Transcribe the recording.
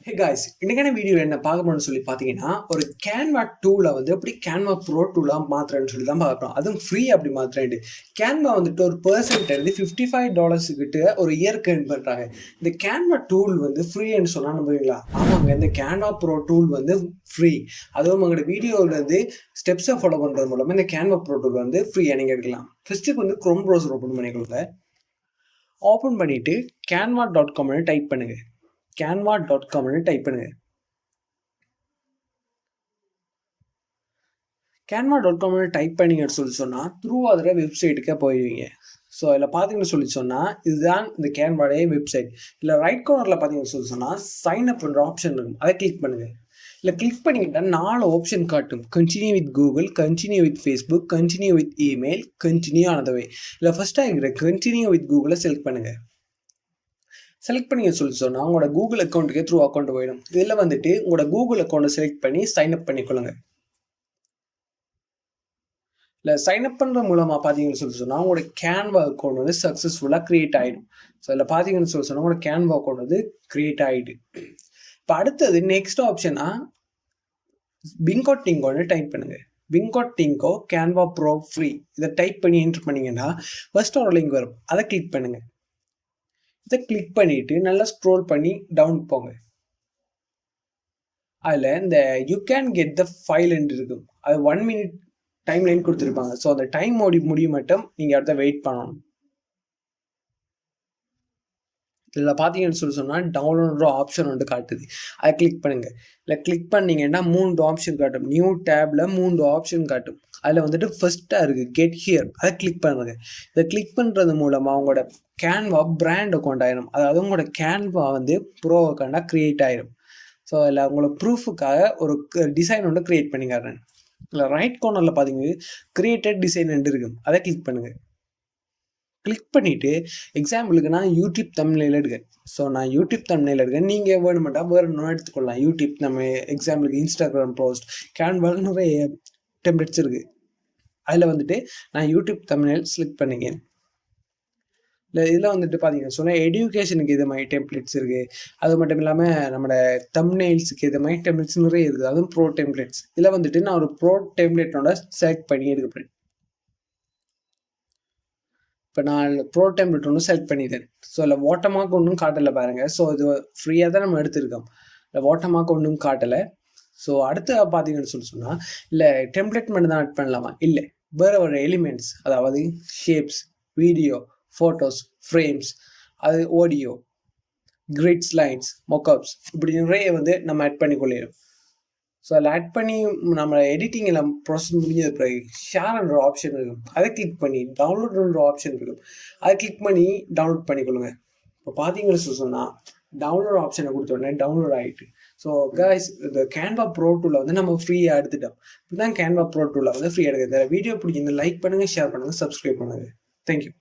Hey guys, இன்னைக்கான video என்ன பார்க்க போறோம்னு சொல்லி பார்த்தீங்கன்னா, ஒரு கேன்வா டூலை வந்து எப்படி கேன்வா ப்ரோ டூலாக மாத்துறேன்னு சொல்லி தான் பார்க்குறோம். அதுவும் ஃப்ரீ அப்படி மாத்துறேன். கேன்வா வந்துட்டு ஒரு பர்சன்ட் வந்து $55 கிட்ட ஒரு இயருக்கு earn பண்ணுறாங்க. இந்த கேன்வா டூல் வந்து ஃப்ரீன்னு சொன்னால் நம்புவீங்களா? ஆமாங்க, இந்த கேன்வா ப்ரோ டூல் வந்து ஃப்ரீ. அதுவும் உங்களோட வீடியோவில் வந்து ஸ்டெப்ஸை ஃபாலோ பண்ணுறது மூலமாக இந்த கேன்வா ப்ரோ டூல் வந்து ஃப்ரீயாக நீங்கள் எடுக்கலாம். ஃபர்ஸ்ட்டுக்கு வந்து க்ரோம் ப்ரௌசர் ஓப்பன் பண்ணிக்கோங்க. ஓப்பன் பண்ணிவிட்டு canva.comனு டைப் பண்ணுங்க. canva.comனு டைப் பண்ணுங்க. canva.comனு டைப் பண்ணீங்கன்னு சொல்லி சொன்னால் த்ரூ அதில் வெப்சைட்டுக்கே போயிடுவீங்க. ஸோ அதில் பார்த்தீங்கன்னு சொல்லி சொன்னால் இதுதான் இந்த கேன்வாடைய வெப்சைட். இல்லை ரைட் கார்னரில் பார்த்தீங்கன்னு சொல்லி சொன்னால் சைன் அப் பண்ணுற ஆப்ஷன் இருக்கும். அதை கிளிக் பண்ணுங்கள். இல்லை கிளிக் பண்ணிக்கிட்டா 4 ஆப்ஷன் காட்டும். Continue with Google, continue with Facebook, continue with email, continue ஆனது வே. இல்லை ஃபர்ஸ்ட்டாக இருக்கிற கண்டினியூ வித் கூகுளை செலக்ட் பண்ணுங்கள். செலக்ட் பண்ணி சொல்லி சொன்னால் உங்களோட கூகுள் அக்கௌண்ட்டுக்கே த்ரூ அக்கௌண்ட் போயிடும். இதில் வந்துட்டு உங்களோட கூகுள் அக்கௌண்ட்டை செலக்ட் பண்ணி சைன் அப் பண்ணிக்கொள்ளுங்க. இல்லை சைன் அப் பண்ணுற மூலமாக பார்த்தீங்கன்னு சொல்லி சொன்னால் உங்களோட கேன்வா அக்கௌண்ட் வந்து சக்ஸஸ்ஃபுல்லாக க்ரியேட் ஆகிடும். ஸோ இதில் பார்த்தீங்கன்னு சொல்லி சொன்னால் உங்களோட கேன்வா அக்கௌண்ட் வந்து க்ரியேட் ஆகிடு. இப்போ அடுத்தது நெக்ஸ்ட் ஆப்ஷனாக பிங்கோட் டிங்கோன்னு டைப் பண்ணுங்க. பிங்கோட் டிங்கோ கேன்வா ப்ரோ ஃப்ரீ இதை டைப் பண்ணி என்ட்ரு பண்ணிங்கன்னா ஃபர்ஸ்ட் ஒரு லிங்க் வரும். அதை கிளிக் பண்ணுங்க. இதை கிளிக் பண்ணிட்டு நல்லா ஸ்க்ரோல் பண்ணி டவுன் போங்க. அதில் இந்த you can get the file இருக்கும். அது 1 minute டைம் லைன் கொடுத்துருப்பாங்க. ஸோ அந்த டைம் முடியும் மட்டும் நீங்கள் அடுத்த வெயிட் பண்ணணும். இதில் பார்த்தீங்கன்னு சொல்லி சொன்னால் டவுன்லோட் ஆப்ஷன் வந்து காட்டுது. அதை கிளிக் பண்ணுங்க. இல்லை கிளிக் பண்ணீங்கன்னா 3 ஆப்ஷன் காட்டும். நியூ டேப்ல 3 ஆப்ஷன் காட்டும். அதில் வந்துட்டு ஃபர்ஸ்ட்டாக இருக்குது கெட் ஹியர். அதை கிளிக் பண்ணுங்க. இதை கிளிக் பண்ணுறது மூலமாக உங்களோட கேன்வா பிராண்ட் அக்கௌண்ட் ஆயிடும். அதாவது உங்களோட கேன்வா வந்து ப்ரோ அக்கௌண்டாக க்ரியேட் ஆயிடும். ஸோ அதில் உங்களோட ப்ரூஃபுக்காக ஒரு டிசைன் ஒன்று க்ரியேட் பண்ணிக்கிறேன். இல்லை ரைட் கார்னரில் பார்த்தீங்கன்னா கிரியேட்டட் டிசைன் இருக்கும். அதை கிளிக் பண்ணுங்கள். கிளிக் பண்ணிவிட்டு எக்ஸாம்பிளுக்கு நான் யூடியூப் தம்ப்நெயில் எடுக்கேன். ஸோ நான் யூடியூப் தம்ப்நெயில் எடுக்கேன். நீங்கள் வேணுமெண்டா வேறு ஒன்றும் எடுத்துக்கொள்ளலாம். யூடியூப் நம்ம எக்ஸாம்பிளுக்கு இன்ஸ்டாகிராம் போஸ்ட், கேன்வாவில் நிறைய டெம்ப்ளேட்ஸ் இருக்குது. அதில் வந்துட்டு நான் யூடியூப் தம்ப்நெயில் செலக்ட் பண்ணிக்கேன். இல்லை இதில் வந்துட்டு பார்த்தீங்கன்னா சொன்னால் எடியூகேஷனுக்கு இது மாதிரி டெம்ப்ளேட்ஸ் இருக்குது. அது மட்டும் இல்லாமல் நம்மளோட தம்ப்நெயில்ஸுக்கு இது மாதிரி டெம்ப்ளேட்ஸ் நிறைய இருக்குது. அதுவும் ப்ரோ டெம்ப்ளேட்ஸ். இதில் வந்துட்டு நான் ஒரு ப்ரோ டெம்ப்ளேட்டோட செலக்ட் பண்ணி எடுக்கிறேன். இப்போ நான் ப்ரோ டெம்ப்ளேட் ஒன்று செலக்ட் பண்ணிட்டேன். ஸோ இல்லை வாட்டர்மார்க் ஒன்றும் காட்டலை பாருங்கள். ஸோ இது ஃப்ரீயாக தான் நம்ம எடுத்துருக்கோம். இல்லை வாட்டர்மார்க் ஒன்றும் காட்டலை. ஸோ அடுத்து பார்த்தீங்கன்னு சொன்னால் இல்லை டெம்ப்ளேட் மட்டும் தான் ஆட் பண்ணலாமா? இல்லை, வேறு ஒரு எலிமெண்ட்ஸ், அதாவது ஷேப்ஸ், வீடியோ, ஃபோட்டோஸ், ஃப்ரேம்ஸ், அது ஆடியோ, கிரிட்ஸ், லைன்ஸ், மொக்கப்ஸ், இப்படி நிறைய வந்து நம்ம ஆட் பண்ணி கொள்ளிடும். ஸோ அதில் ஆட் பண்ணி நம்ம எடிட்டிங் எல்லாம் ப்ராசஸ் முடிஞ்சது பிறகு ஷேர்ன்ற ஆப்ஷன் இருக்கும். அதை கிளிக் பண்ணி டவுன்லோடுன்ற ஆப்ஷன் இருக்கும். அதை கிளிக் பண்ணி டவுன்லோட் பண்ணிக்கொள்ளுங்க. இப்போ பார்த்தீங்கன்னு சொன்னால் டவுன்லோட் ஆப்ஷனை கொடுத்த உடனே டவுன்லோட் ஆகிட்டு. ஸோ கைஸ், இந்த கேன்வா ப்ரோ டூவில் வந்து நம்ம ஃப்ரீயாக எடுத்துட்டோம். இப்படி தான் கேன்வா ப்ரோ டூவில் வந்து ஃப்ரீயாக எடுக்கிறது. வீடியோ பிடிச்சிருந்தா லைக் பண்ணுங்கள், ஷேர் பண்ணுங்கள், சப்ஸ்கிரைப் பண்ணுங்கள். தேங்க்யூ.